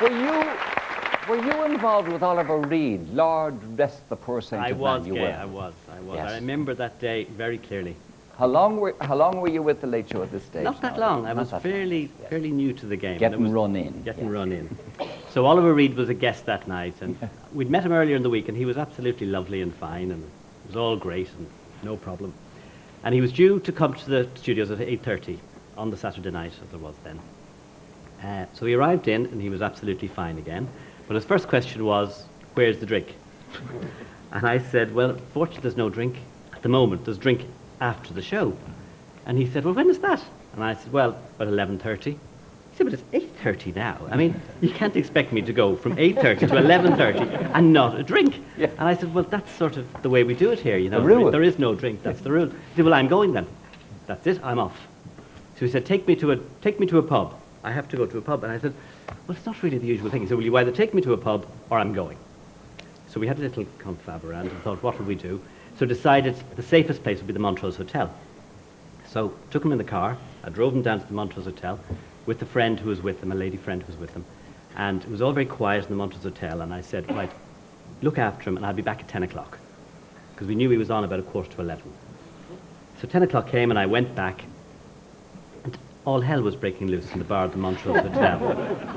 Were you involved with Oliver Reed? Lord rest the poor saint of man, you were. I was. Yes. I remember that day very clearly. How long were you with the Late Show at this stage? Not that long. I was fairly new to the game. Getting run in. Getting run in. So Oliver Reed was a guest that night, and we'd met him earlier in the week, and he was absolutely lovely and fine, and it was all great and no problem. And he was due to come to the studios at 8:30 on the Saturday night, as there was then. So he arrived in, and he was absolutely fine again. But his first question was, "Where's the drink?" And I said, "Well, fortunately, there's no drink at the moment. There's drink after the show." And he said, "Well, when is that?" And I said, "Well, at 11:30. He said, "But it's 8:30 now. I mean, you can't expect me to go from 8:30 to 11:30 and not a drink." Yeah. And I said, "Well, that's sort of the way we do it here, you know. The rule. There is no drink. That's the rule." He said, "Well, I'm going then. That's it. I'm off." So he said, "Take me to a pub. I have to go to a pub." And I said, "Well, it's not really the usual thing." He said, "Well, you either take me to a pub or I'm going." So we had a little confab around and thought, what would we do? So decided the safest place would be the Montrose Hotel. So took him in the car. I drove him down to the Montrose Hotel with a friend who was with him, a lady friend who was with him. And it was all very quiet in the Montrose Hotel. And I said, "Right, look after him and I'll be back at 10 o'clock. Because we knew he was on about 11:15. So 10 o'clock came and I went back. And all hell was breaking loose in the bar at the Montrose Hotel.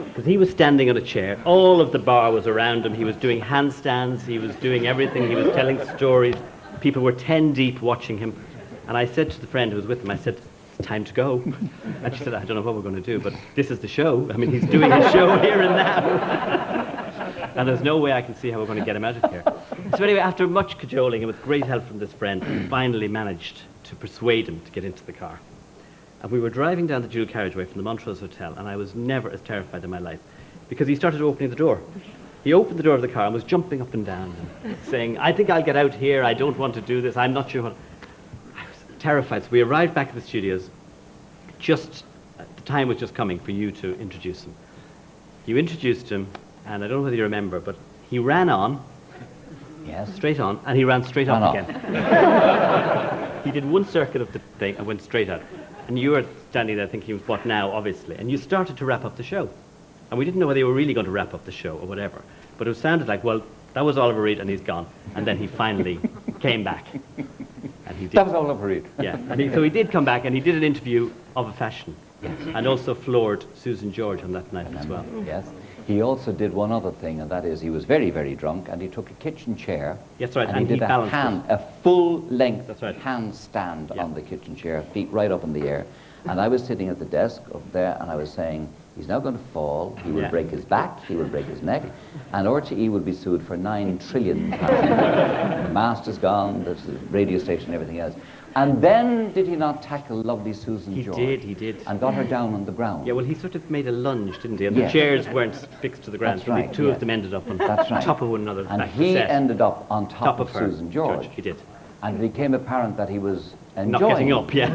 Because he was standing on a chair. All of the bar was around him. He was doing handstands. He was doing everything. He was telling stories. People were 10 deep watching him. And I said to the friend who was with him, I said, "It's time to go." And she said, "I don't know what we're going to do, but this is the show. I mean, he's doing his show here and now. And there's no way I can see how we're going to get him out of here." So anyway, after much cajoling and with great help from this friend, we finally managed to persuade him to get into the car. And we were driving down the dual carriageway from the Montrose Hotel, and I was never as terrified in my life, because he started opening the door. He opened the door of the car and was jumping up and down and saying, "I think I'll get out here. I don't want to do this. I'm not sure what..." I was terrified. So we arrived back at the studios. Just the time was just coming for you to introduce him. You introduced him, and I don't know whether you remember, but he ran on. Yes. Straight on, and he ran straight up again. He did one circuit of the thing and went straight out. And you were standing there thinking, "What now?" obviously. And you started to wrap up the show. And we didn't know whether you were really going to wrap up the show or whatever. But it sounded like, well, that was Oliver Reed and he's gone. And then he finally came back. And he did. That was Oliver Reed. Yeah. And so he did come back and he did an interview of a fashion. Yes. And also floored Susan George on that night as well. Yes. He also did one other thing, and that is he was very, very drunk, and he took a kitchen chair. That's right. And he did a full-length handstand Yeah. on the kitchen chair, feet right up in the air. And I was sitting at the desk up there, and I was saying, "He's now going to fall. He will break his back. He will break his neck, and RTE will be sued for £9 trillion. The mast is gone. The radio station, everything else." And then did he not tackle lovely Susan George? He did. And got her down on the ground. Yeah, well, he sort of made a lunge, didn't he? And Yes. the chairs weren't fixed to the ground. That's So right, the two yes. of them ended up on That's right. top of one another. And back he set. ended up on top of her, Susan George. He did. And it became apparent that he was enjoying Not getting up, yeah.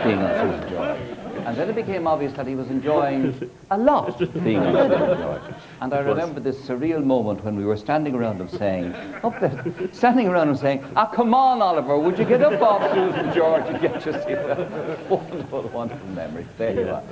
being on Susan George. And then it became obvious that he was enjoying a lot being on Susan George. And I remember this surreal moment when we were standing around him saying, standing around him saying, "Ah, come on, Oliver, would you get up off Susan George and get your seat?" Wonderful, wonderful memories. There you are.